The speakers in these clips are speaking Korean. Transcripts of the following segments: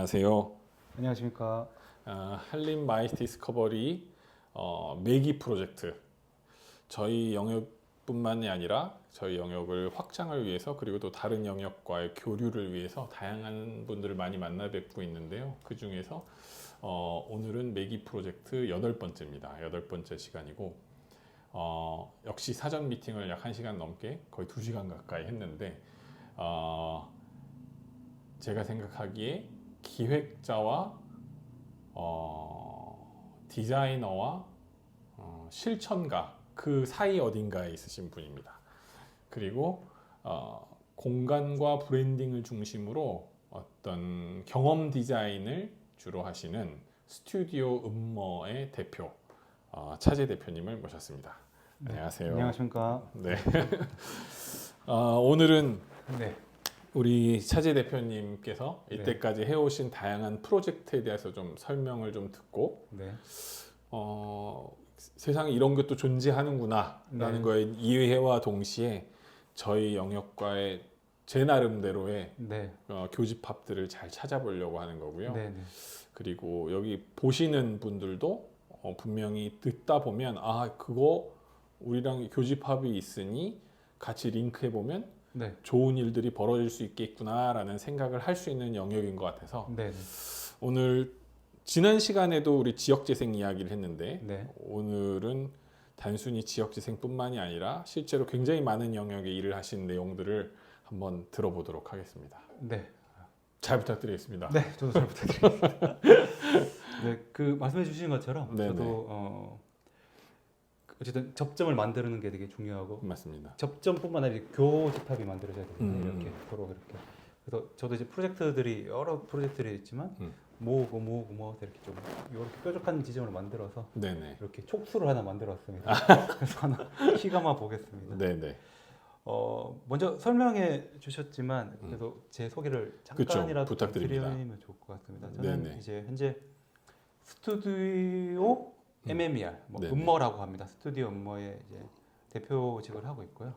안녕하세요. 안녕하십니까. 한림 마이 디스커버리 매기 프로젝트. 저희 영역뿐만이 아니라 저희 영역을 확장을 위해서 그리고 또 다른 영역과의 교류를 위해서 다양한 분들을 많이 만나 뵙고 있는데요. 그 중에서 오늘은 매기 프로젝트 8번째입니다. 8번째 시간이고 역시 사전 미팅을 약 1시간 넘게 거의 2시간 가까이 했는데 제가 생각하기에 기획자와 디자이너와 실천가 그 사이 어딘가에 있으신 분입니다. 그리고 공간과 브랜딩을 중심으로 어떤 경험 디자인을 주로 하시는 스튜디오 음머의 대표 차재 대표님을 모셨습니다. 네. 안녕하세요. 안녕하십니까. 네. 오늘은 네. 우리 차재 대표님께서 이때까지 해오신 다양한 프로젝트에 대해서 좀 설명을 좀 듣고 네. 세상에 이런 것도 존재하는구나 라는 네. 거에 이해와 동시에 저희 영역과의 제 나름대로의 네. 교집합들을 잘 찾아보려고 하는 거고요. 네. 네. 그리고 여기 보시는 분들도 분명히 듣다 보면 그거 우리랑 교집합이 있으니 같이 링크해 보면 네. 좋은 일들이 벌어질 수 있겠구나라는 생각을 할 수 있는 영역인 것 같아서 네. 오늘 지난 시간에도 우리 지역재생 이야기를 했는데 네. 오늘은 단순히 지역재생뿐만이 아니라 실제로 굉장히 많은 영역의 일을 하신 내용들을 한번 들어보도록 하겠습니다. 네. 잘 부탁드리겠습니다. 네. 저도 잘 부탁드리겠습니다. 네. 그 말씀해 주신 것처럼 네네. 저도 어쨌든 접점을 만드는 게 되게 중요하고 맞습니다. 접점뿐만 아니라 교집합이 만들어져야 되거든요. 음. 이렇게 서로 이렇게. 그래서 저도 이제 프로젝트들이 여러 프로젝트들이 있지만 모으고 이렇게 좀 이렇게 뾰족한 지점을 만들어서 네네. 이렇게 촉수를 하나 만들었습니다. 그래서 하나 키감아 보겠습니다. 네네. 먼저 설명해 주셨지만 그래도 제 소개를 잠깐이라도 부탁드립니다. 드리면 좋을 것 같습니다. 저는 네네. 이제 현재 스튜디오 MMER, 네네. 음머라고 합니다. 스튜디오 음머의 이제 대표직을 하고 있고요.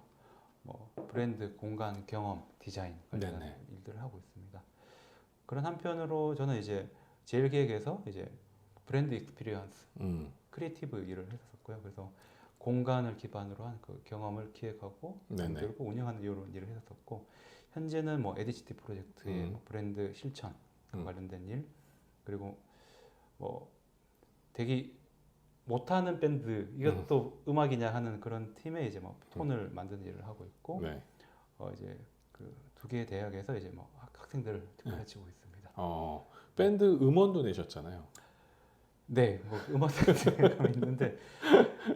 브랜드, 공간, 경험, 디자인 관련한 네네. 일들을 하고 있습니다. 그런 한편으로 저는 이제 제일기획에서 이제 브랜드 익스피리언스, 크리에이티브 일을 했었고요. 그래서 공간을 기반으로 한 그 경험을 기획하고 만들고 운영하는 이런 일을 했었고, 현재는 에디지티 프로젝트의 브랜드 실천 관련된 일, 그리고 되게 못하는 밴드 이것도 음악이냐 하는 그런 팀에 이제 톤을 만드는 일을 하고 있고, 네. 이제 그 두 개의 대학에서 이제 학생들을 가르치고 있습니다. 밴드 음원도 내셨잖아요. 네, 음악생들이 있는데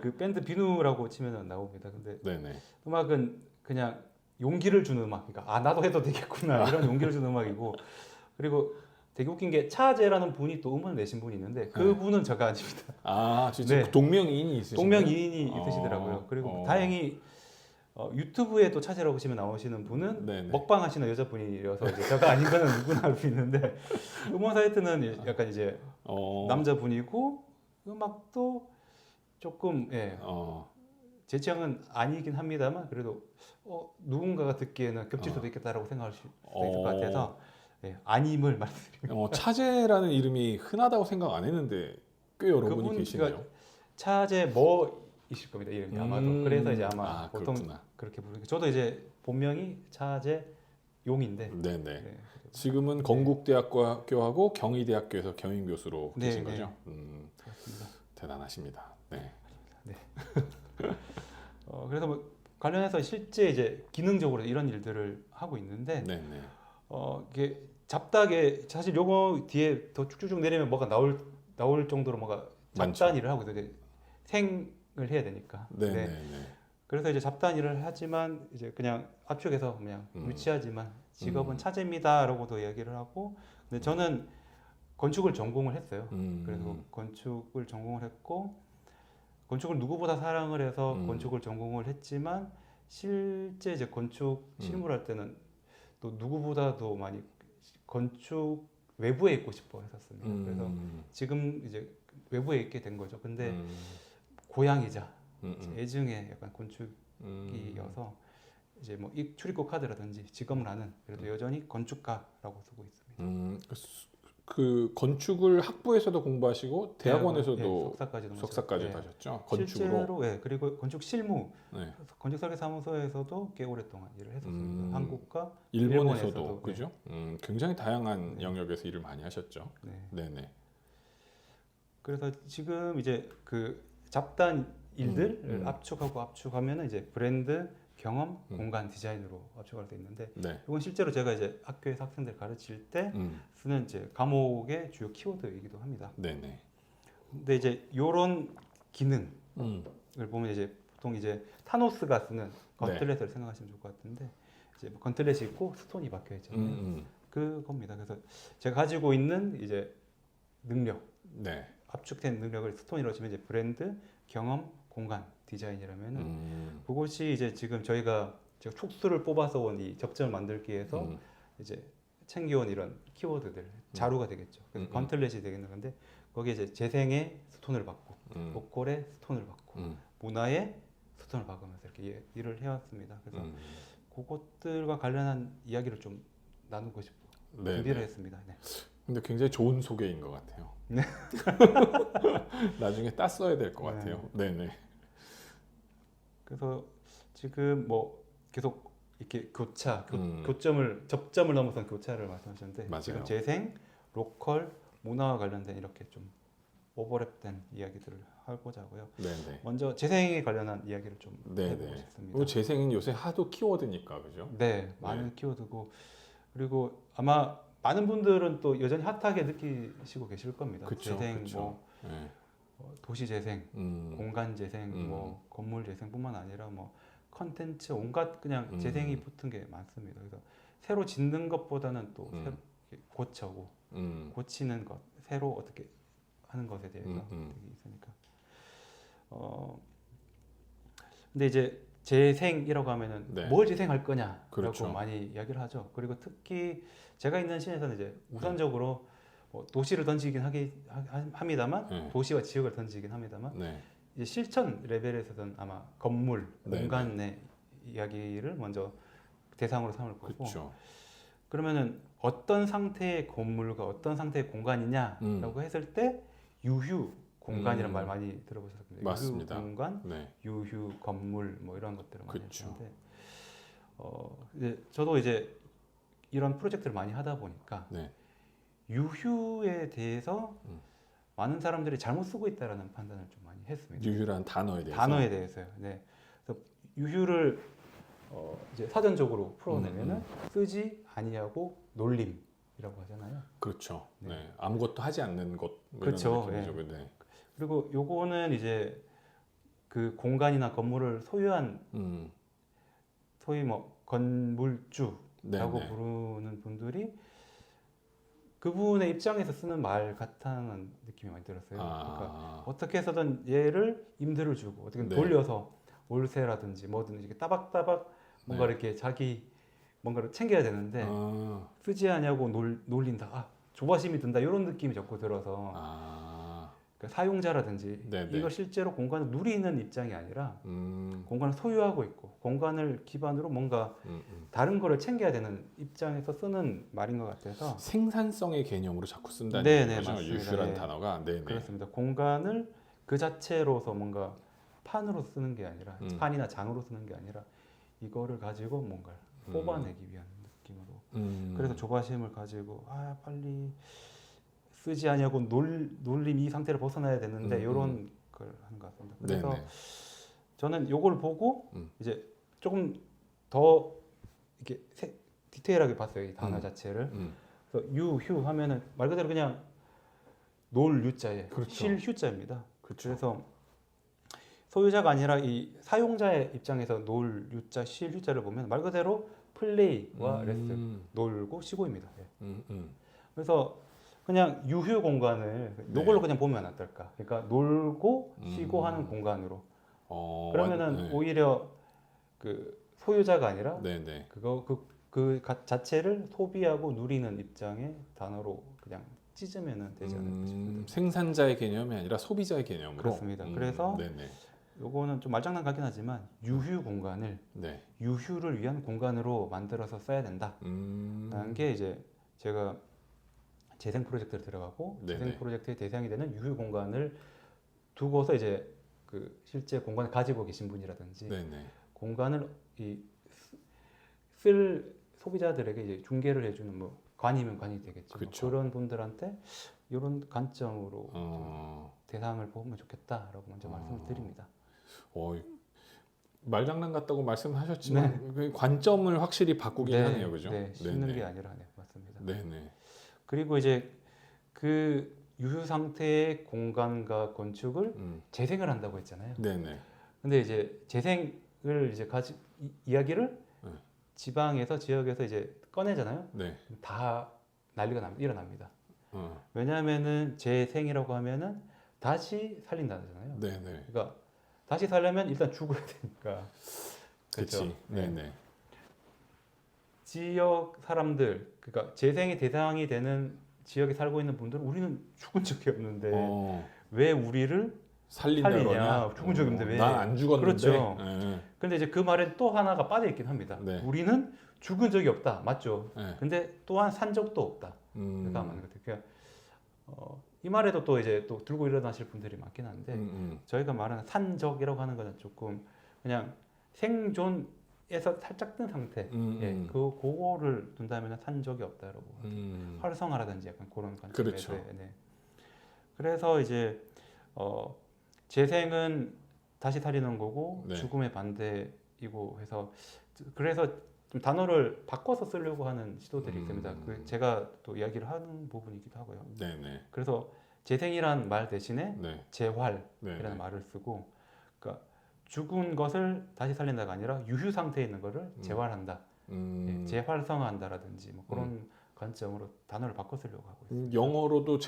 그 밴드 비누라고 치면 나옵니다. 근데 네네. 음악은 그냥 용기를 주는 음악, 그러니까 나도 해도 되겠구나 이런 용기를 주는 음악이고, 그리고 되게 웃긴 게 차재라는 분이 또 음원을 내신 분이 있는데 그분은 저가 아닙니다. 진짜 네. 동명이인이 있으신가요? 동명이인이 있으시더라고요. 그리고 다행히 유튜브에 또 차재라고 치면 나오시는 분은 네네. 먹방 하시는 여자분이어서 이제 저가 아닌 거는 누구나 알 수 있는데, 음원 사이트는 약간 이제 남자분이고 음악도 조금 제 취향은 아니긴 합니다만 그래도 누군가가 듣기에는 겹칠 수도 있겠다라고 생각할 수도 있을 것 같아서 아님을 말씀드립니다. 차재라는 이름이 흔하다고 생각 안 했는데 꽤 여러분이 계시네요. 차재 이실 겁니다, 이름이 아마도. 그래서 이제 아마 보통 그렇구나. 그렇게 부르니까 저도 이제 본명이 차재 용인데. 네네. 네. 지금은 건국대학교하고 경희대학교에서 경영 교수로 네, 계신 네. 거죠? 그렇습니다. 대단하십니다. 네. 네. 그래서 관련해서 실제 이제 기능적으로 이런 일들을 하고 있는데, 네네. 이게 잡다하게 사실 요거 뒤에 더 쭉쭉쭉 내리면 뭐가 나올 정도로 뭐가 잡다한 일을 하고 있어요. 생을 해야 되니까. 네네네. 네. 그래서 이제 잡다한 일을 하지만 이제 그냥 압축해서 그냥 유치하지만 직업은 차재입니다라고도 이야기를 하고, 근데 저는 건축을 전공을 했어요. 그래서 건축을 전공을 했고, 건축을 누구보다 사랑을 해서 건축을 전공을 했지만 실제 이제 건축 실무를 할 때는 또 누구보다도 많이 건축 외부에 있고 싶어 했었습니다. 그래서 지금 이제 외부에 있게 된 거죠. 근데 고향이자 애증의 약간 건축이어서 이제 이 출입국 카드라든지 직업란은 그래도 여전히 건축가라고 쓰고 있습니다. 그 건축을 학부에서도 공부하시고 대학원에서도 석사까지도 석사까지 네. 하셨죠? 건축으로. 실제로 그리고 건축 실무 네. 건축 설계 사무소에서도 꽤 오랫동안 일을 했었습니다. 한국과 일본에서도 일본에서도, 그죠? 굉장히 다양한 네. 영역에서 일을 많이 하셨죠. 네. 네네. 그래서 지금 이제 그 잡다한 일들을 압축하면은 이제 브랜드, 경험, 공간, 디자인으로 압축할 수 있는데 네. 이건 실제로 제가 이제 학교에서 학생들 가르칠 때 쓰는 이제 과목의 주요 키워드이기도 합니다. 네네. 근데 이제 요런 기능을 보면 이제 보통 이제 타노스가 쓰는 건틀렛을 생각하시면 좋을 것 같은데 이제 뭐 건틀렛이 있고 스톤이 박혀 있잖아요. 그겁니다. 그래서 제가 가지고 있는 이제 능력, 네. 압축된 능력을 스톤이라고 치면 이제 브랜드, 경험, 공간, 디자인이라면은 그것이 이제 지금 제가 촉수를 뽑아서 온 이 접점을 만들기 위해서 이제 챙겨온 이런 키워드들 자루가 되겠죠. 그래서 건틀렛이 되겠는 건데 거기에 이제 재생에 스톤을 받고 보컬에 스톤을 받고 문화에 스톤을 박으면서 이렇게 일을 해왔습니다. 그래서 그것들과 관련한 이야기를 좀 나누고 싶고 준비를 했습니다. 네. 근데 굉장히 좋은 소개인 것 같아요. 네. 나중에 땄어야 될 것 같아요. 네네. 그래서 지금 뭐 계속 이렇게 접점을 넘어선 교차를 말씀하셨는데 맞아요. 지금 재생, 로컬, 문화와 관련된 이렇게 좀 오버랩된 이야기들을 하고자 하고요. 네네. 먼저 재생에 관련한 이야기를 좀 해보고 싶습니다. 재생은 요새 하도 키워드니까 그죠? 네, 많은 키워드고 그리고 아마 많은 분들은 또 여전히 핫하게 느끼시고 계실 겁니다. 그쵸, 재생, 그쵸. 뭐 네. 도시 재생, 공간 재생, 뭐 건물 재생뿐만 아니라 뭐 컨텐츠 온갖 그냥 재생이 붙은 게 많습니다. 그래서 새로 짓는 것보다는 또 새로 고쳐고 고치는 것, 새로 어떻게 하는 것에 대해서 되게 있으니까. 근데 이제 재생이라고 하면은 네. 뭘 재생할 거냐라고 그렇죠. 많이 이야기를 하죠. 그리고 특히 제가 있는 시에서는 이제 우선적으로 뭐 도시를 던지긴 합니다만 도시와 지역을 던지긴 합니다만 이제 실천 레벨에서는 아마 건물, 공간 내 이야기를 먼저 대상으로 삼을 거고 그러면은 어떤 상태의 건물과 어떤 상태의 공간이냐라고 했을 때 유휴 공간이란 말 많이 들어보셨을 겁니다. 맞습니다. 유휴 공간, 유휴 건물 뭐 이런 것들을 많이 했는데 이제 저도 이제 이런 프로젝트를 많이 하다 보니까 유휴에 대해서 많은 사람들이 잘못 쓰고 있다라는 판단을 좀 많이 했습니다. 유휴란 단어에 대해서. 단어에 대해서요. 네. 그래서 유휴를 이제 사전적으로 풀어내면은 쓰지 아니하고 놀림이라고 하잖아요. 그렇죠. 네. 아무것도 하지 않는 것. 그렇죠. 네. 그리고 요거는 이제 그 공간이나 건물을 소유한 소위 뭐 건물주라고 부르는 분들이 그분의 입장에서 쓰는 말 같다는 느낌이 많이 들었어요. 그러니까 어떻게 해서든 얘를 임대를 주고 어떻게 돌려서 월세라든지 뭐든 이렇게 따박따박 뭔가 이렇게 자기 뭔가를 챙겨야 되는데 쓰지 않냐고 놀린다. 조바심이 든다. 이런 느낌이 자꾸 들어서 그러니까 사용자라든지 이거 실제로 공간을 누리는 입장이 아니라 공간을 소유하고 있고 공간을 기반으로 뭔가 다른 거를 챙겨야 되는 입장에서 쓰는 말인 것 같아서 생산성의 개념으로 자꾸 쓴다는 거죠. 맞습니다. 유휴라는 단어가. 그렇습니다. 공간을 그 자체로서 뭔가 판으로 쓰는 게 아니라 판이나 장으로 쓰는 게 아니라 이거를 가지고 뭔가를 뽑아내기 위한 느낌으로 그래서 조바심을 가지고 빨리 쓰지 않냐고 놀림 이 상태를 벗어나야 되는데 이런 걸 하는 것 같습니다. 그래서 저는 이걸 보고 이제 조금 더 이렇게 디테일하게 봤어요. 이 단어 자체를. 그래서 유휴 하면은 말 그대로 그냥 놀 유자에 쉴 휴자입니다. 그래서 소유자가 아니라 이 사용자의 입장에서 놀 유자, 쉴 휴자를 보면 말 그대로 플레이와 레스트, 놀고 쉬고입니다. 그래서 그냥 유휴 공간을 이걸로 그냥 보면 어떨까? 그러니까 놀고 쉬고 하는 공간으로. 그러면은 오히려 그 소유자가 아니라 그 자체를 소비하고 누리는 입장의 단어로 그냥 찢으면 되지 않을까 싶습니다. 생산자의 개념이 아니라 소비자의 개념으로. 그렇습니다. 그래서 요거는 좀 말장난 같긴 하지만 유휴 공간을 유휴를 위한 공간으로 만들어서 써야 된다라는 게 이제 제가 재생 프로젝트를 들어가고 네네. 재생 프로젝트의 대상이 되는 유휴 공간을 두고서 이제 그 실제 공간을 가지고 계신 분이라든지 네네. 공간을 쓸 소비자들에게 이제 중개를 해주는 뭐 관이면 관이 되겠죠. 그쵸. 그런 분들한테 이런 관점으로 어, 대상을 보면 좋겠다라고 먼저 말씀을 드립니다. 어, 말장난 같다고 말씀하셨지만 그 관점을 확실히 바꾸긴 하네요, 그죠? 네, 씻는 네네. 게 아니라 네, 맞습니다. 네네. 그리고 이제 그 유휴 상태의 공간과 건축을 재생을 한다고 했잖아요. 네네. 근데 이제 재생을 이제 이야기를 네. 지방에서 지역에서 이제 꺼내잖아요. 네. 다 난리가 일어납니다. 어, 왜냐하면은 재생이라고 하면은 다시 살린다잖아요. 네네. 그러니까 다시 살려면 일단 죽어야 되니까. 그렇지. 그렇죠? 네네. 지역 사람들, 그러니까 재생의 대상이 되는 지역에 살고 있는 분들은 우리는 죽은 적이 없는데 왜 우리를 살린다 살리냐? 그러냐? 죽은 적이 없는데 왜? 난 안 죽었는데. 그렇죠. 네. 근데 이제 그 말에 또 하나가 빠져 있긴 합니다. 네. 우리는 죽은 적이 없다, 맞죠? 네. 근데 또한 산 적도 없다. 그러니까 맞는 것 같아요. 그러니까 이 말에도 또 이제 또 들고 일어나실 분들이 많긴 한데 저희가 말하는 산적이라고 하는 거는 조금 그냥 생존에서 살짝 뜬 상태, 예, 그거를 둔다면 산적이 없다라고 활성화라든지 약간 그런 관점에서. 그렇죠. 네. 그래서 이제 재생은 다시 살리는 거고 네. 죽음의 반대이고 해서 그래서 좀 단어를 바꿔서 쓰려고 하는 시도들이 있습니다. 그 제가 또 이야기를 하는 부분이기도 하고요. 네네. 그래서 재생이란 말 대신에 네. 재활이라는 네네. 말을 쓰고, 그러니까 죽은 것을 다시 살린다가 아니라 유휴 상태에 있는 것을 재활한다, 예, 재활성화한다라든지 뭐 그런 관점으로 단어를 바꿔 쓰려고 하고 있습니다. 영어로도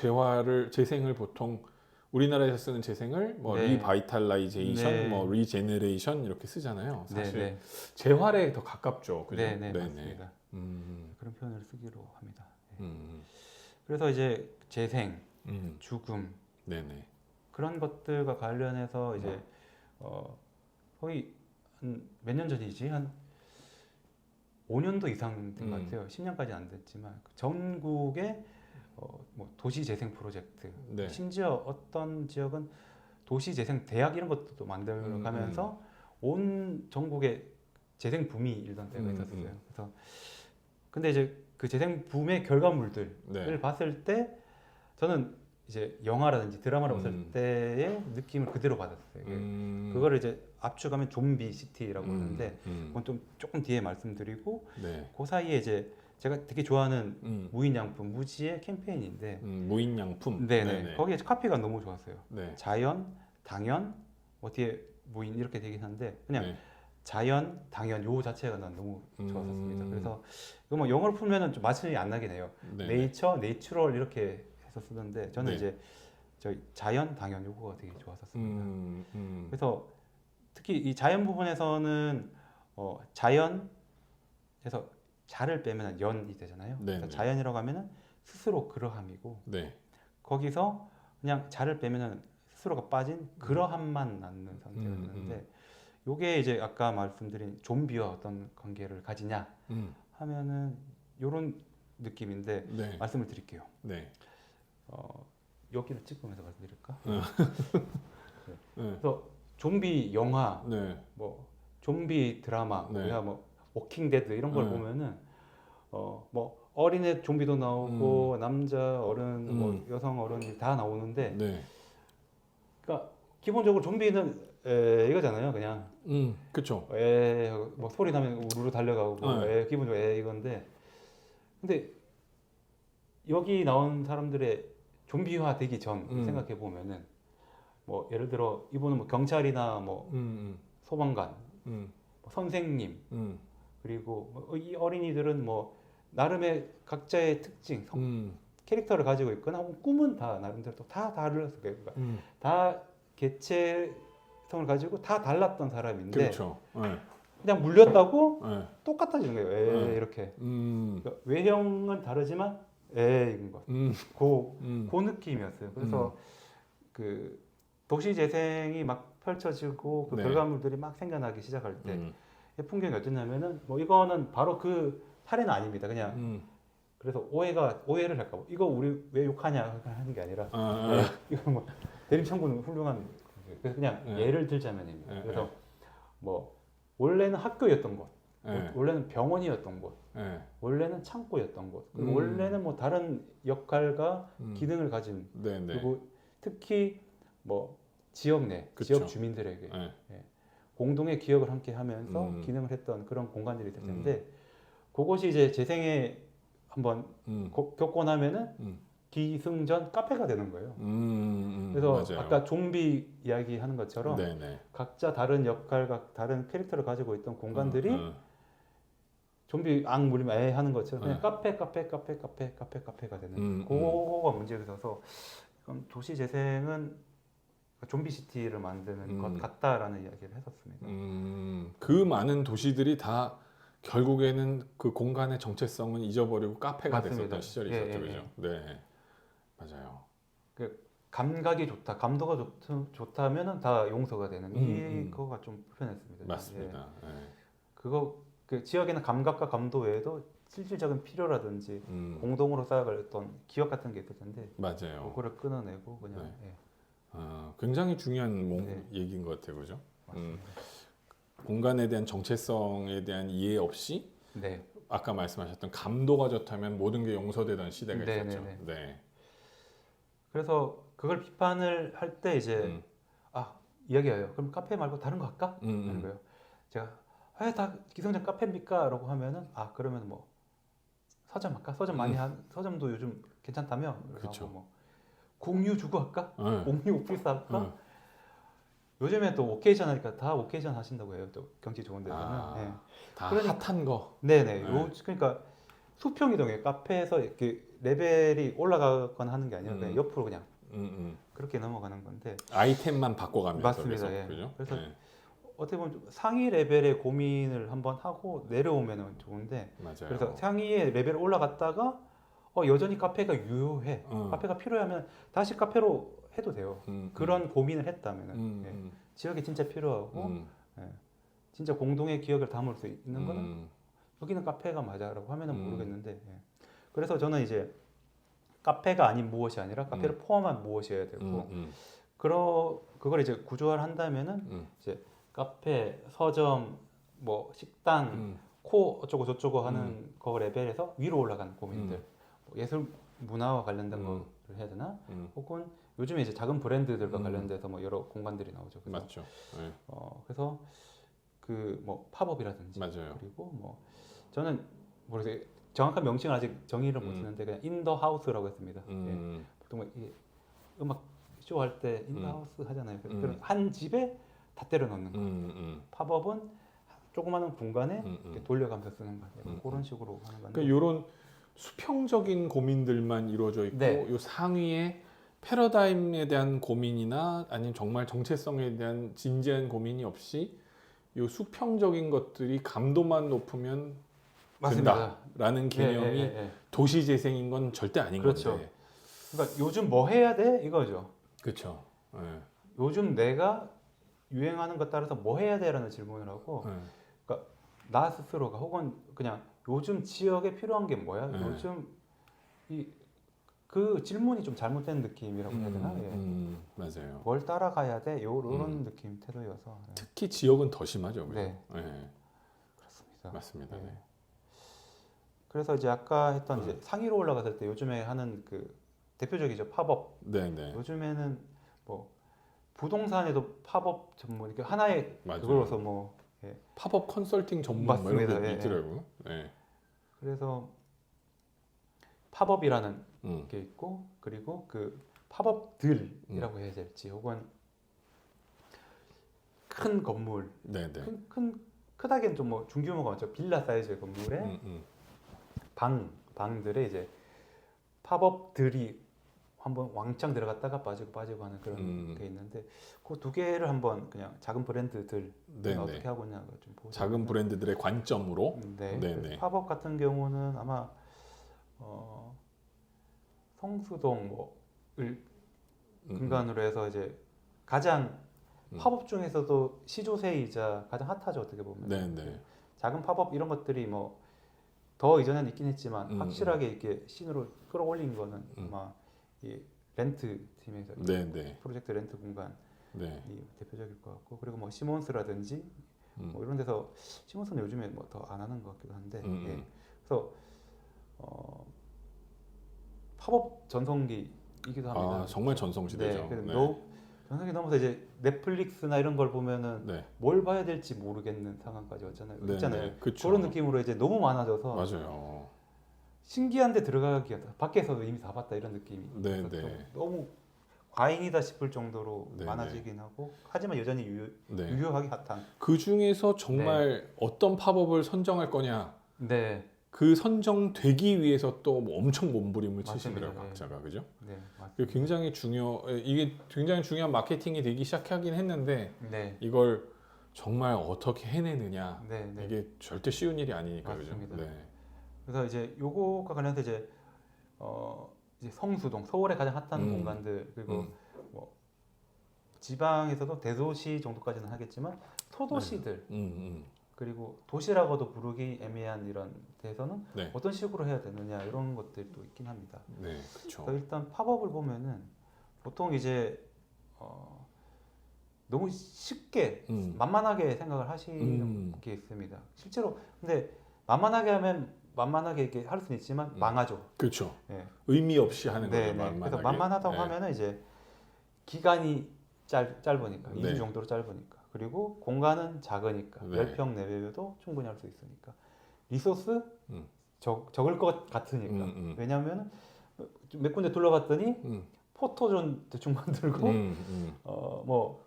재생을 보통 우리나라에서 쓰는 재생을 뭐 네. 리바이탈라이제이션, 네. 뭐 리제네레이션 이렇게 쓰잖아요. 사실 네, 재활에 더 가깝죠. 그죠? 네, 맞습니다. 음, 그런 표현을 쓰기로 합니다. 예. 음, 그래서 이제 재생, 음, 죽음 네네. 그런 것들과 관련해서 이제 거의 몇 년 전이지 한 5년도 이상 된 것 같아요. 10년까지 안 됐지만 전국에 뭐 도시 재생 프로젝트, 네. 심지어 어떤 지역은 도시 재생 대학 이런 것도 만들어가면서 온 전국에 재생 붐이 일던 때가 있었어요. 그래서 근데 이제 그 재생 붐의 결과물들을 네. 봤을 때 저는 이제 영화라든지 드라마를 봤을 때의 느낌을 그대로 받았어요. 그거를 이제 압축하면 좀비 시티라고 하는데 그건 좀 조금 뒤에 말씀드리고, 네. 그 사이에 이제 제가 되게 좋아하는 무인양품 무지의 캠페인인데 무인양품. 네네. 거기에 카피가 너무 좋았어요. 네. 자연, 당연, 뭐 뒤에 무인 이렇게 되긴 한데 그냥 네. 자연, 당연 요 자체가 난 너무 좋았었습니다. 그래서 이거 뭐 영어로 풀면은 좀 맛이 안 나긴 해요. 네. 네이처, 내추럴 이렇게 해서 쓰는데 저는 네. 이제 저희 자연, 당연 요거가 되게 좋았었습니다. 그래서 특히 이 자연 부분에서는 자연에서 자를 빼면 연이 되잖아요. 네, 그래서 네. 자연이라고 하면은 스스로 그러함이고 네. 거기서 그냥 자를 빼면은 스스로가 빠진 그러함만 남는 상태였는데 요게 이제 아까 말씀드린 좀비와 어떤 관계를 가지냐 하면은 요런 느낌인데 네. 말씀을 드릴게요. 네. 여기를 찍으면서 말씀드릴까? 네. 그래서 좀비 영화, 네. 뭐 좀비 드라마, 네. 뭐 워킹 데드 이런 걸 보면은 뭐 어린애 좀비도 나오고 남자 어른, 뭐 여성 어른이 다 나오는데, 네. 그러니까 기본적으로 좀비는 이거잖아요, 그냥. 그렇죠. 뭐 소리 나면 우르르 달려가고, 기본적으로 이건데, 근데 여기 나온 사람들의 좀비화 되기 전 생각해 보면은 뭐 예를 들어 이분은 뭐 경찰이나 뭐 소방관, 뭐 선생님, 그리고 뭐 이 어린이들은 뭐 나름의 각자의 특징, 캐릭터를 가지고 있거나 혹은 꿈은 다 나름대로 또 다 달랐을 거예요. 그러니까 다 개체성을 가지고 다 달랐던 사람인데 그렇죠. 네. 그냥 물렸다고 네. 똑같아지는 거예요. 이렇게. 그러니까 외형은 다르지만 이건 것. 그 느낌이었어요. 그래서 그 도시 재생이 막 펼쳐지고 그 네. 결과물들이 막 생겨나기 시작할 때 이 풍경이 어땠냐면은 뭐 이거는 바로 그 사례는 아닙니다. 그냥 그래서 오해를 할까 봐 이거 우리 왜 욕하냐 하는 게 아니라 아, 이거 뭐 대림 청구는 훌륭한 그래서 그냥 네. 예를 들자면입니다. 네, 그래서 네. 뭐 원래는 학교였던 곳, 네. 원래는 병원이었던 곳, 네. 원래는 창고였던 곳, 그리고 음. 원래는 뭐 다른 역할과 기능을 가진 네, 네. 그리고 특히 뭐 지역 내 그쵸. 지역 주민들에게 네. 공동의 기억을 함께 하면서 기능을 했던 그런 공간들이 될 텐데 그것이 이제 재생에 한번 겪고 나면은 기승전 카페가 되는 거예요. 그래서 맞아요. 아까 좀비 이야기 하는 것처럼 네, 네. 각자 다른 역할과 다른 캐릭터를 가지고 있던 공간들이 좀비 악 물리면 애 하는 것처럼 그냥 카페가 되는 그거가 문제가 있어서 도시 재생은 좀비 시티를 만드는 것 같다라는 이야기를 했었습니다. 그 많은 도시들이 다 결국에는 그 공간의 정체성은 잊어버리고 카페가 맞습니다. 됐었던 시절이 예, 있었죠, 예, 그죠? 네, 맞아요. 감각이 좋다, 감도가 좋다면은 다 용서가 되는 이거가 좀 불편했습니다. 맞습니다. 예. 네. 그거 그 지역에는 감각과 감도 외에도 실질적인 필요라든지 공동으로 쌓아갈 어떤 기억 같은 게 있을 텐데 맞아요. 그거를 끊어내고 그냥 네. 예. 굉장히 중요한 네. 얘기인 것 같아요, 그죠? 맞습니다. 공간에 대한 정체성에 대한 이해 없이 네. 아까 말씀하셨던 감도가 좋다면 모든 게 용서되던 시대가 네, 있었죠. 네, 네. 그래서 그걸 비판을 할 때 이제 이야기해요. 그럼 카페 말고 다른 거 할까? 하는 거예요. 제가 다 기성전 카페입니까? 라고 하면은 그러면 뭐 서점 할까? 서점 많이 서점도 요즘 괜찮다며. 그쵸. 뭐 공유 주고 할까? 네. 공유 오피스 할까? 요즘에 또 오케이션 하니까 다 오케이션 하신다고 해요. 또 경치 좋은 데서는. 네. 다 그러니까- 핫한 거. 네네. 네. 그러니까 수평 이동이에요. 카페에서 이렇게 레벨이 올라가거나 하는 게 아니라 그냥 옆으로 그냥 그렇게 넘어가는 건데. 아이템만 바꿔가면서. 맞습니다. 그래서, 예. 그죠? 그래서 네. 어떻게 보면 좀 상위 레벨의 고민을 한번 하고 내려오면 좋은데 맞아요. 그래서 상위의 레벨 올라갔다가 여전히 카페가 유효해 카페가 필요하면 다시 카페로 해도 돼요. 그런 고민을 했다면 예. 지역이 진짜 필요하고 진짜 공동의 기억을 담을 수 있는 거는 여기는 카페가 맞아라고 하면은 모르겠는데 예. 그래서 저는 이제 카페가 아닌 무엇이 아니라 카페를 포함한 무엇이어야 되고 그걸 이제 구조화를 한다면은 이제 카페, 서점, 뭐 식당, 코 어쩌고 저쩌고 하는 거 레벨에서 위로 올라가는 고민들, 뭐 예술 문화와 관련된 거를 해야 되나? 혹은 요즘에 이제 작은 브랜드들과 관련돼서 뭐 여러 공간들이 나오죠. 그래서 맞죠. 네. 그래서 그 뭐 팝업이라든지 맞아요. 그리고 뭐 저는 모르겠어요. 정확한 명칭을 아직 정의를 못 쓰는데 그냥 인더 하우스라고 했습니다. 예. 보통 뭐 이게 음악 쇼 할 때 인더 하우스 하잖아요. 그런 한 집에 다 때려 넣는 거. 팝업은 조그마한 공간에 이렇게 돌려가면서 쓰는 거. 그런 식으로 하는 건데. 그러니까 이런 수평적인 고민들만 이루어져 있고 네. 요 상위에 패러다임에 대한 고민이나 아니면 정말 정체성에 대한 진지한 고민이 없이 요 수평적인 것들이 감도만 높으면 맞습니다. 된다라는 개념이 예. 도시 재생인 건 절대 아닌 그렇죠. 건데. 그러니까 요즘 뭐 해야 돼 이거죠. 그렇죠. 네. 요즘 내가 유행하는 것 따라서 뭐 해야 돼라는 질문을 하고 네. 그러니까 나 스스로가 혹은 그냥 요즘 지역에 필요한 게 뭐야? 네. 요즘 그 질문이 좀 잘못된 느낌이라고 해야 되나? 예. 맞아요. 뭘 따라가야 돼? 요런 느낌 태도여서. 예. 특히 지역은 더 심하죠. 그죠? 네. 네. 그렇습니다. 맞습니다. 예. 네. 그래서 이제 아까 했던 이제 상위로 올라갔을 때 요즘에 하는 그 대표적이죠 팝업. 네. 요즘에는 뭐 부동산에도 팝업 전문 이렇게 하나의 맞아요. 그걸로서 뭐 팝업 컨설팅 전문 맞습니다. 이런 게 예, 있더라고요. 네. 그래서 팝업이라는 음. 게 있고 그리고 그 팝업들이라고 해야 될지 혹은 큰 건물 네. 크다기엔 좀 뭐 중규모가 많죠. 빌라 사이즈의 건물에 방들에 이제 팝업들이 한번 왕창 들어갔다가 빠지고 하는 그런 게 있는데 그 두 개를 한번 그냥 작은 브랜드들 어떻게 하고 있냐가 좀 보고 작은 브랜드들의 관점으로. 네. 팝업 같은 경우는 아마 성수동 뭐를 근간으로 해서 이제 가장 팝업 중에서도 시조세이자 가장 핫하죠 어떻게 보면. 네. 작은 팝업 이런 것들이 뭐 더 이전에는 있긴 했지만 음, 확실하게 이렇게 씬으로 끌어올린 거는 아마 이 렌트 팀에서 이 네, 네, 프로젝트 렌트 공간이 네, 대표적일 것 같고 그리고 뭐 시몬스라든지 뭐 이런 데서 시몬스는 요즘에 뭐 더 안 하는 것 같기도 한데 예. 그래서 팝업 전성기이기도 합니다. 아, 정말 전성시대죠. 네, 그래서 네, 전성기 넘어서 이제 넷플릭스나 이런 걸 보면은 네, 뭘 봐야 될지 모르겠는 상황까지 왔잖아요. 네, 있잖아요. 네, 그쵸. 그런 느낌으로 이제 너무 많아져서 맞아요. 신기한데 들어가기가 밖에서도 이미 다 봤다 이런 느낌이 네, 있어서 좀 네, 너무 과잉이다 싶을 정도로 네, 많아지긴 하고 하지만 여전히 네. 유효하게 핫한. 그 중에서 정말 어떤 팝업을 선정할 거냐, 네, 그 선정되기 위해서 또뭐 엄청 몸부림을 치시더라고요, 맞습니다. 네. 각자가. 그죠? 네, 이게 맞습니다. 이게 굉장히 중요한 마케팅이 되기 시작하긴 했는데, 네, 이걸 정말 어떻게 해내느냐, 네, 네, 이게 절대 쉬운 일이 아니니까. 그죠? 맞습니다. 네. 그래서 이제 요거가 관련해서 이제 성수동 서울의 가장 핫한 공간들 그리고 뭐 지방에서도 대도시 정도까지는 하겠지만 소도시들 그리고 도시라고도 부르기 애매한 이런 데서는 네. 어떤 식으로 해야 되느냐 이런 것들도 있긴 합니다. 네, 그렇죠. 그래서 일단 팝업을 보면은 보통 이제 너무 쉽게 만만하게 생각을 하시는 게 있습니다. 실제로 근데 만만하게 하면 만만하게 이렇게 할 수는 있지만 망하죠. 그렇죠. 예. 의미 없이 하는 네, 거죠, 네. 만만하게. 그래서 만만하다고 네. 하면은 이제 기간이 짧으니까 네. 2주 정도로 짧으니까 그리고 공간은 작으니까 네. 10평 내외여도 충분히 할 수 있으니까 리소스 적을 것 같으니까 왜냐하면 몇 군데 둘러봤더니 포토존 대충 만들고 뭐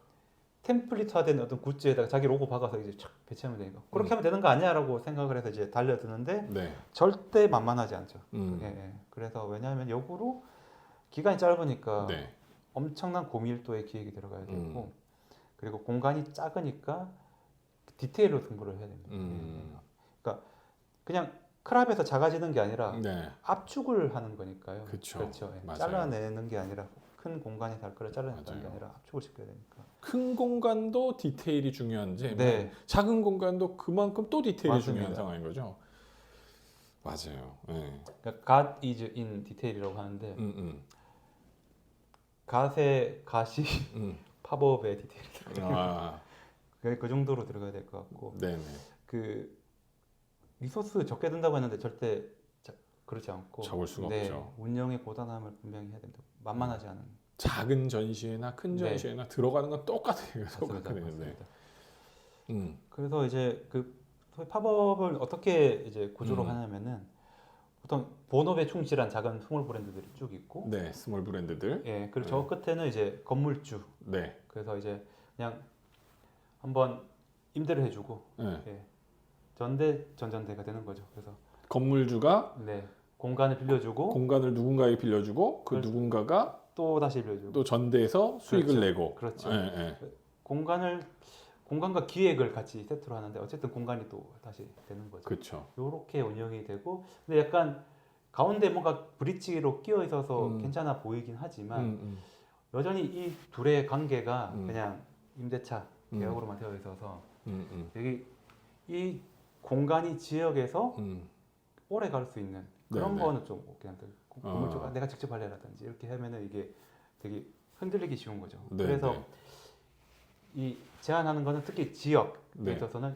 템플릿화된 어떤 굿즈에다가 자기 로고 박아서 이제 착 배치하면 되니까 그렇게 하면 되는 거 아니야라고 생각을 해서 이제 달려드는데 네. 절대 만만하지 않죠. 예, 예. 그래서 왜냐하면 역으로 기간이 짧으니까 네. 엄청난 고밀도의 기획이 들어가야 되고 그리고 공간이 작으니까 디테일로 승부를 해야 됩니다. 그러니까 그냥 크랍에서 작아지는 게 아니라 네. 압축을 하는 거니까요. 그쵸. 그렇죠. 예. 맞아요. 잘라내는 게 아니라 큰 공간에 달거를 잘라내는 게 맞아요. 아니라 압축을 시켜야 되니까. 큰 공간도 디테일이 중요한지 네. 작은 공간도 그만큼 또 디테일이 맞습니다. 중요한 상황인 거죠. 맞아요. 네. 그러니까 God is in detail이라고 하는데 갓의 갓이 팝업의 디테일이 들어가요. 아, 그 정도로 들어가야 될 것 같고 네네. 그 리소스 적게 든다고 했는데 절대 그렇지 않고 적을 수가 네, 없죠. 운영의 고단함을 분명히 해야 된다. 만만하지 않은. 작은 전시회나 큰 네. 전시회나 들어가는 건 똑같아요. 맞습니다. 똑같거든요. 네. 맞습니다. 그래서 이제 그 소위 팝업을 어떻게 이제 구조로 하냐면은 보통 본업에 충실한 작은 스몰 브랜드들이 쭉 있고, 네, 스몰 브랜드들. 예, 그리고 저 끝에는 이제 건물주. 네. 그래서 이제 그냥 한번 임대를 해주고, 네. 예, 전전대가 되는 거죠. 그래서 건물주가 네, 공간을 빌려주고 공간을 누군가에게 빌려주고 그 그렇죠. 누군가가 또 다시 빌려주고, 또 전대에서 수익을 그렇죠. 내고. 그렇죠. 네, 네. 공간과 기획을 같이 세트로 하는데 어쨌든 공간이 또 다시 되는 거죠. 그렇죠. 요렇게 운영이 되고 근데 약간 가운데 뭔가 브릿지로 끼어 있어서 괜찮아 보이긴 하지만 여전히 이 둘의 관계가 그냥 임대차 계약으로만 되어 있어서 여기 이 공간이 지역에서 오래 갈 수 있는 그런 네, 거는 좀 그냥 건물 쪽 내가 직접 할래라든지 이렇게 하면은 이게 되게 흔들리기 쉬운 거죠. 네, 그래서 네. 이 제한하는 거는 특히 지역에 네. 있어서는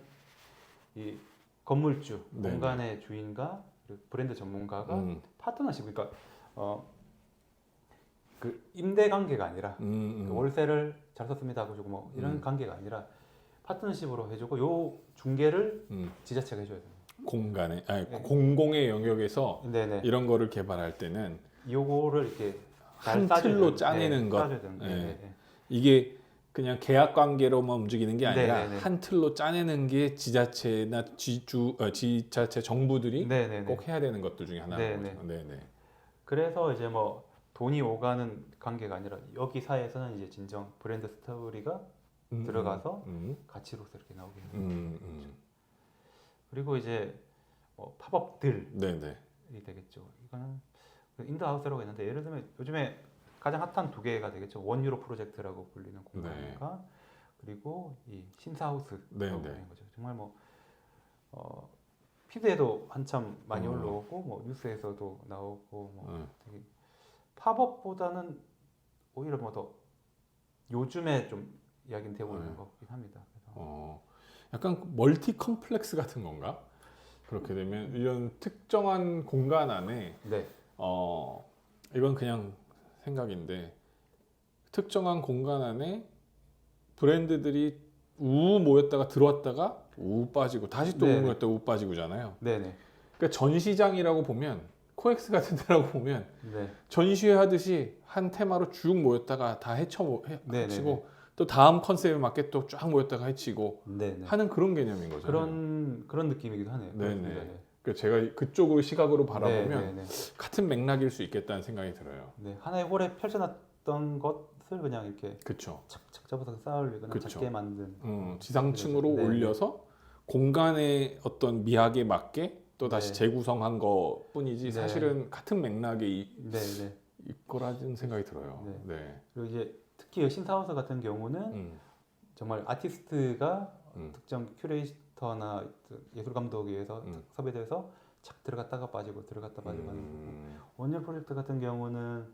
이 건물주, 네, 공간의 주인과 그리고 브랜드 전문가가 파트너십, 그러니까 그 임대 관계가 아니라 그 월세를 잘 썼습니다 하고 주고 뭐 이런 관계가 아니라 파트너십으로 해주고 요 중개를 지자체가 해줘야 돼요. 공간에 아니 네. 공공의 영역에서 네네. 이런 거를 개발할 때는 요거를 이렇게 한 잘 틀로 짜내는 것. 짜줘야 되는 거예요. 네. 네, 네. 이게 그냥 계약 관계로만 움직이는 게 아니라 네네네. 한 틀로 짜내는 게 지자체나 지자체 정부들이 네네네. 꼭 해야 되는 것들 중에 하나인 네네. 거죠. 네네. 그래서 이제 뭐 돈이 오가는 관계가 아니라 여기 사회에서는 이제 진정 브랜드 스토리가 들어가서 가치로서 이렇게 나오게 하는 거죠. 그리고 이제 뭐 팝업들이 네네. 되겠죠. 이거는 인더하우스라고 했는데 예를 들면 요즘에 가장 핫한 두 개가 되겠죠. 원유로 프로젝트라고 불리는 공간과 그리고 이 신사하우스라고 네네. 불리는 거죠. 정말 뭐 피드에도 한참 많이 어. 올라오고 뭐 뉴스에서도 나오고 뭐 되게 팝업보다는 오히려 뭐 더 요즘에 좀 이야기는 되고 있는 것 같긴 합니다. 그래서 약간 멀티 컴플렉스 같은 건가? 그렇게 되면 이런 특정한 공간 안에 네, 이건 그냥 생각인데 특정한 공간 안에 브랜드들이 우 모였다가 들어왔다가 우 빠지고 다시 또 우 네네. 모였다가 우 빠지고잖아요. 네네, 그러니까 전시장이라고 보면 코엑스 같은 데라고 보면 네, 전시회 하듯이 한 테마로 쭉 모였다가 다 네네네, 헤치고 또 다음 컨셉에 맞게 또 쫙 모였다가 헤치고 네네. 하는 그런 개념인 거잖아요. 그런 느낌이기도 하네요. 네네. 그렇습니다. 네. 그러니까 제가 그쪽으로 시각으로 바라보면 네네네. 같은 맥락일 수 있겠다는 생각이 들어요. 네, 하나의 홀에 펼쳐놨던 것을 그냥 이렇게 그렇죠. 착착 잡아서 쌓으려거나 그쵸. 작게 만든. 지상층으로 네네. 올려서 공간의 어떤 미학에 맞게 또 다시 네. 재구성한 것 뿐이지 네. 사실은 같은 맥락에 네네. 있거라는 생각이 들어요. 네. 네. 그리고 이제 특히 신사하우스 같은 경우는 음, 정말 아티스트가 음, 특정 큐레이터나 예술 감독에 의해서 음. 섭외돼서 착 들어갔다가 빠지고 들어갔다 빠지고 하는 거고, 음, 원년 프로젝트 같은 경우는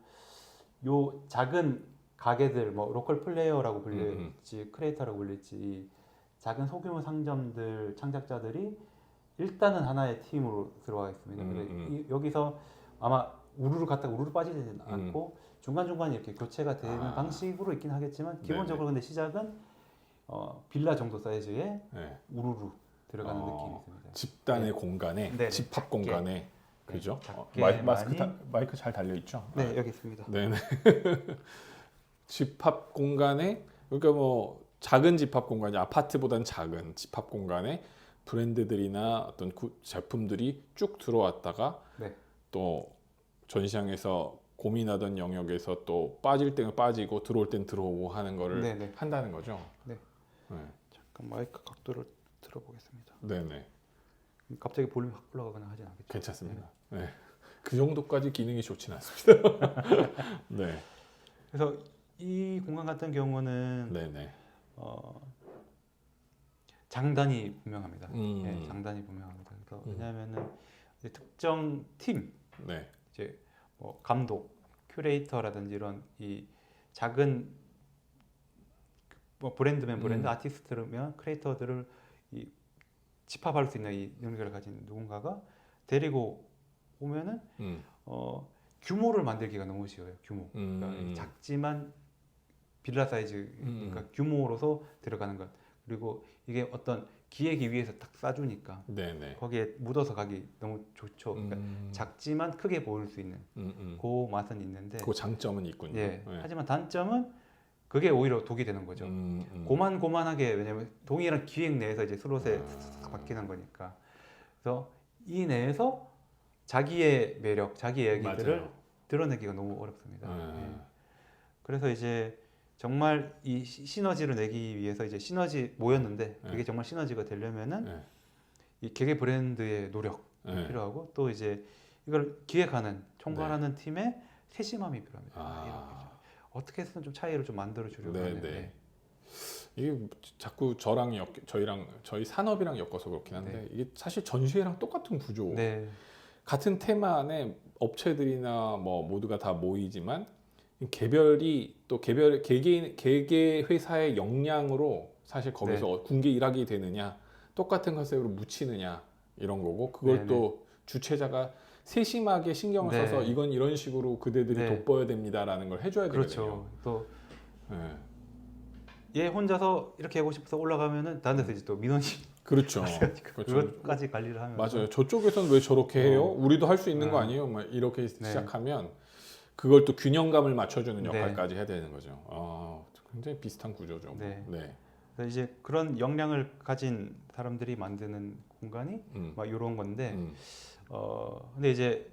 요 작은 가게들 뭐 로컬 플레이어라고 불릴지 크리에이터라고 불릴지 이 작은 소규모 상점들 창작자들이 일단은 하나의 팀으로 들어가 있습니다. 그래서 여기서 아마 우르르 갔다가 우르르 빠지지는 않고 중간중간 이렇게 교체가 되는 방식으로 있긴 하겠지만 기본적으로 근데 시작은 빌라 정도 사이즈의 네. 우르르 들어가는 느낌이 있습니다. 집단의 네. 공간에 네네, 집합 작게. 공간에 그죠? 작게 많이. 마이크 잘 달려 있죠? 네, 여기 있습니다. 네네. 집합 공간에 그러니까 뭐 작은 집합 공간이 아파트보다는 작은 집합 공간에 브랜드들이나 어떤 제품들이 쭉 들어왔다가 네. 또 전시장에서 고민하던 영역에서 또 빠질 때는 빠지고 들어올 땐 들어오고 하는 거를 네네. 한다는 거죠. 네. 네. 잠깐 마이크 각도를 들어보겠습니다. 네네. 갑자기 볼륨이 확 올라가거나 하진 않겠죠? 괜찮습니다. 네. 그 정도까지 기능이 좋지는 않습니다. 네. 그래서 이 공간 같은 경우는 네네. 장단이 분명합니다. 네, 장단이 분명합니다. 그래서 왜냐하면은 이제 특정 팀, 네. 이제 뭐 감독, 큐레이터라든지 이런 이 작은 뭐 브랜드면 브랜드, 아티스트면 크리에이터들을 이 집합할 수 있는 이 능력을 가진 누군가가 데리고 오면은 규모를 만들기가 너무 쉬워요. 규모. 그러니까 작지만 빌라 사이즈, 그러니까 규모로서 들어가는 것. 그리고 이게 어떤 기획이 위에서 딱 싸주니까 네네. 거기에 묻어서 가기 너무 좋죠. 그러니까 작지만 크게 보일 수 있는 그 맛은 있는데, 그 장점은 있군요. 예. 네. 하지만 단점은 그게 오히려 독이 되는 거죠. 고만고만하게, 왜냐면 동일한 기획 내에서 이제 슬롯에 싹 바뀌는 거니까. 그래서 이 내에서 자기의 매력, 자기 이야기들을 맞아요. 드러내기가 너무 어렵습니다. 네. 예. 그래서 이제 정말 이 시너지를 내기 위해서 이제 시너지 모였는데 그게 정말 시너지가 되려면은 이 개개 브랜드의 노력이 필요하고 또 이제 이걸 기획하는 총괄하는 팀의 세심함이 필요합니다. 이렇게 어떻게 해서든 좀 차이를 좀 만들어 주려고 하는데 이게 자꾸 저희 산업이랑 엮어서 그렇긴 한데 이게 사실 전시회랑 똑같은 구조. 같은 테마 안에 업체들이나 뭐 모두가 다 모이지만 개별이 또 개개 회사의 역량으로 사실 거기서 군계 일하게 되느냐, 똑같은 컨셉으로 묻히느냐 이런 거고, 그걸 또 주최자가 세심하게 신경을 써서 이건 이런 식으로 그대들이 돋보여야 됩니다라는 걸 해줘야 되거든요. 또 얘 혼자서 이렇게 하고 싶어서 올라가면은 다른 데서 이제 또 민원이 그렇죠. 그것까지 관리를 하면 맞아요. 저쪽에서는 왜 저렇게 해요? 우리도 할 수 있는 거 아니에요? 막 이렇게 시작하면 그걸 또 균형감을 맞춰주는 역할까지 해야 되는 거죠. 굉장히 비슷한 구조죠. 그래서 이제 그런 역량을 가진 사람들이 만드는 공간이 막 이런 건데, 근데 이제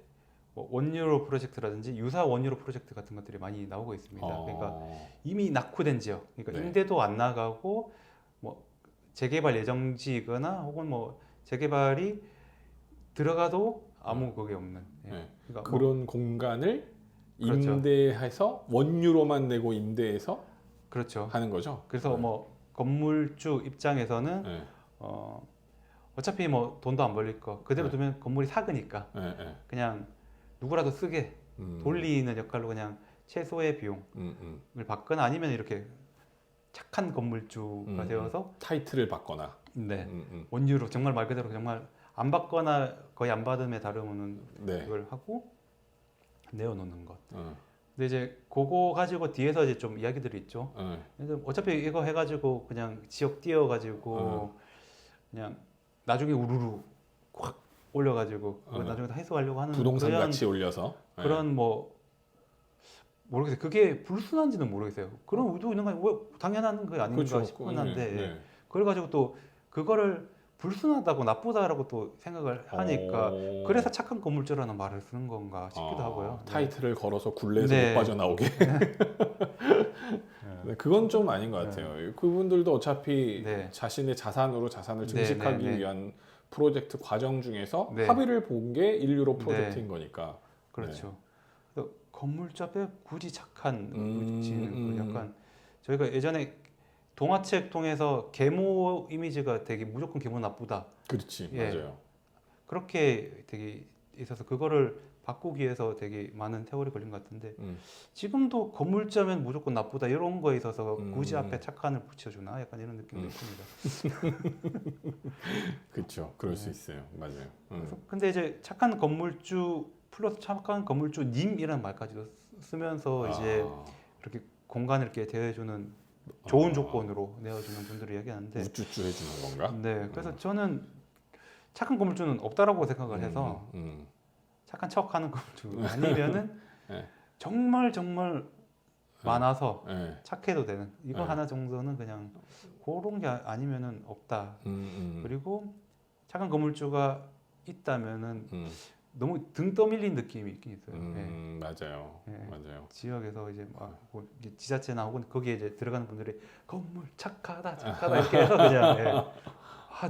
뭐 원유로 프로젝트라든지 유사 원유로 프로젝트 같은 것들이 많이 나오고 있습니다. 그러니까 이미 낙후된 지역, 그러니까 임대도 안 나가고 뭐 재개발 예정지거나 혹은 뭐 재개발이 들어가도 아무 그게 없는 그러니까 그런 공간을 임대해서 원유로만 내고 임대해서 하는 거죠. 그래서 뭐 건물주 입장에서는 어차피 뭐 돈도 안 벌릴 거 그대로 네. 두면 건물이 삭으니까 네, 네. 그냥 누구라도 쓰게 돌리는 역할로 그냥 최소의 비용을 받거나 아니면 이렇게 착한 건물주가 되어서 타이틀을 받거나. 네. 원유로 정말 말 그대로 정말 안 받거나 거의 안 받음에 다름없는 네. 그걸 하고 내어놓는 것. 근데 이제 그거 가지고 뒤에서 이제 좀 이야기들이 있죠. 그래서 어차피 이거 해가지고 그냥 지역 띄워가지고 그냥 나중에 우르르 확 올려가지고 그거 나중에 다 해소하려고 하는 부동산 그런, 가치 올려서. 그런 뭐 모르겠어요. 그게 불순한지는 모르겠어요. 그런 의도 있는 거 뭐 당연한 거 아닌가 그렇죠. 싶긴 한데 네. 그래가지고 또 그거를 불순하다고 나쁘다라고 또 생각을 하니까 그래서 착한 건물주라는 말을 쓰는 건가 싶기도 하고요. 타이틀을 걸어서 굴레에서 네. 못 빠져나오게. 네, 그건 좀 아닌 것 같아요. 그분들도 어차피 네. 자신의 자산으로 자산을 증식하기 네. 위한 프로젝트 과정 중에서 네. 합의를 본 게 인류로 네. 프로젝트인 거니까. 그렇죠. 그래서 건물주 앞에 굳이 착한 지는 거 약간 저희가 예전에 동화책 통해서 계모 이미지가 되게 무조건 계모 나쁘다. 그렇지, 예. 맞아요. 그렇게 되게 있어서 그거를 바꾸기 위해서 되게 많은 세월이 걸린 것 같은데 지금도 건물주하면 무조건 나쁘다 이런 거에 있어서 굳이 앞에 착한을 붙여주나 약간 이런 느낌도 있습니다. 그렇죠, 그럴 수 있어요, 맞아요. 그래서 근데 이제 착한 건물주 플러스 착한 건물주 님이라는 말까지도 쓰면서 이제 이렇게 공간을 이렇게 대해주는 좋은 조건으로 내어주는 분들을 이야기하는데 우쭈쭈 해주는 건가? 네, 그래서 저는 착한 건물주는 없다라고 생각을 해서 착한 척하는 건물주 아니면은 네. 정말 많아서 네. 착해도 되는 이거 네. 하나 정도는 그냥 그런 게 아니면은 없다. 그리고 착한 건물주가 있다면은 너무 등 떠밀린 느낌이 있긴 있어요. 맞아요, 네. 맞아요. 지역에서 이제 막 뭐 지자체나 혹은 거기에 이제 들어가는 분들이 건물 착하다 이렇게 해서 그냥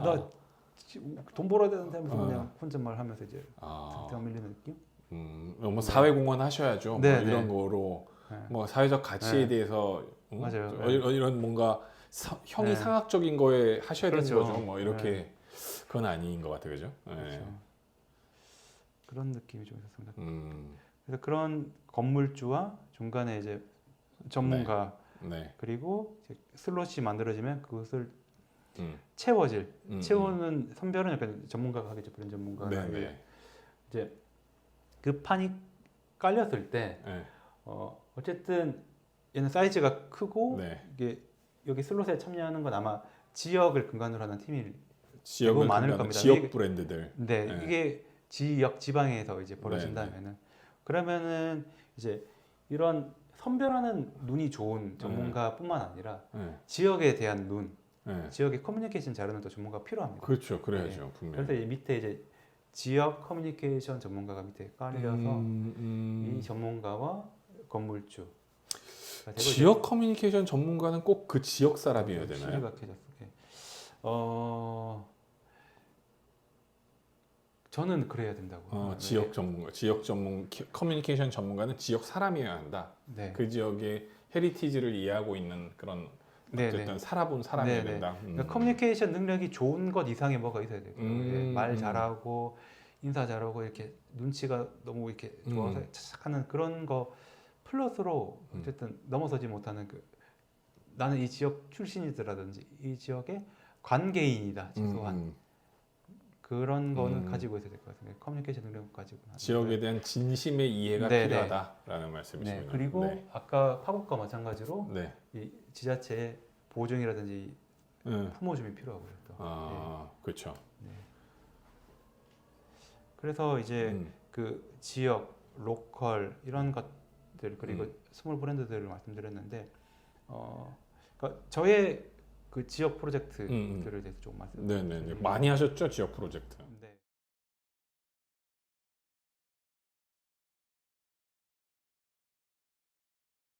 나 돈 벌어야 되는데 하면서 그냥 혼잣말 하면서 이제 등 밀리는 느낌? 뭐 사회공헌 하셔야죠. 네, 뭐 이런 네. 거로 네. 뭐 사회적 가치에 네. 대해서 맞아요. 이런 뭔가 형이 네. 상학적인 거에 하셔야 되는 그렇죠. 거죠. 뭐 이렇게 그건 아닌 것 같아요, 그죠? 네. 그렇죠. 그런 느낌이 좀 있었습니다. 그래서 그런 건물주와 중간에 이제 전문가 네. 그리고 이제 슬롯이 만들어지면 그것을 채워는 선별은 약간 전문가가 하겠죠. 그런 전문가. 네. 이제 그 판이 깔렸을 때 네. 어쨌든 얘는 사이즈가 크고 네. 이게 여기 슬롯에 참여하는 건 아마 지역을 근간으로 하는 팀이 지역을 많을 근간으로 겁니다. 지역 브랜드들. 네, 네. 이게 지방에서 이제 벌어진다면은 그러면은 이제 이런 선별하는 눈이 좋은 전문가뿐만 아니라 지역에 대한 눈, 지역의 커뮤니케이션 잘하는 또 전문가가 필요합니다. 그렇죠, 그래야죠, 분명히. 그래서 이 밑에 이제 지역 커뮤니케이션 전문가가 밑에 깔려서 이 전문가와 건물주 지역 커뮤니케이션 전문가는 꼭 그 지역 사람이어야 되나요? 시각해졌어요. 저는 그래야 된다고. 지역 커뮤니케이션 전문가는 지역 사람이어야 한다. 네. 그 지역의 헤리티지를 이해하고 있는 그런 어쨌든 살아본 사람이어야 된다. 그러니까 커뮤니케이션 능력이 좋은 것 이상의 뭐가 있어야 돼요. 말 잘하고 인사 잘하고 이렇게 눈치가 너무 이렇게 좋아서 착하는 그런 거 플러스로 어쨌든 넘어서지 못하는 그 나는 이 지역 출신이더라든지 이 지역의 관계인이다 최소한 그런 거는 가지고 있어야 될 것 같습니다. 커뮤니케이션 능력 가지고 지역에 대한 진심의 이해가 필요하다라는 말씀이시군요. 네, 그리고 아까 파국과 마찬가지로 이 지자체의 보증이라든지 품어줌이 필요하고요. 또. 그렇죠. 그래서 이제 그 지역, 로컬 이런 것들 그리고 스몰 브랜드들을 말씀드렸는데, 그러니까 저의 그 지역 프로젝트들에 대해서 조금 말씀드리겠습니다. 많이 하셨죠, 지역 프로젝트.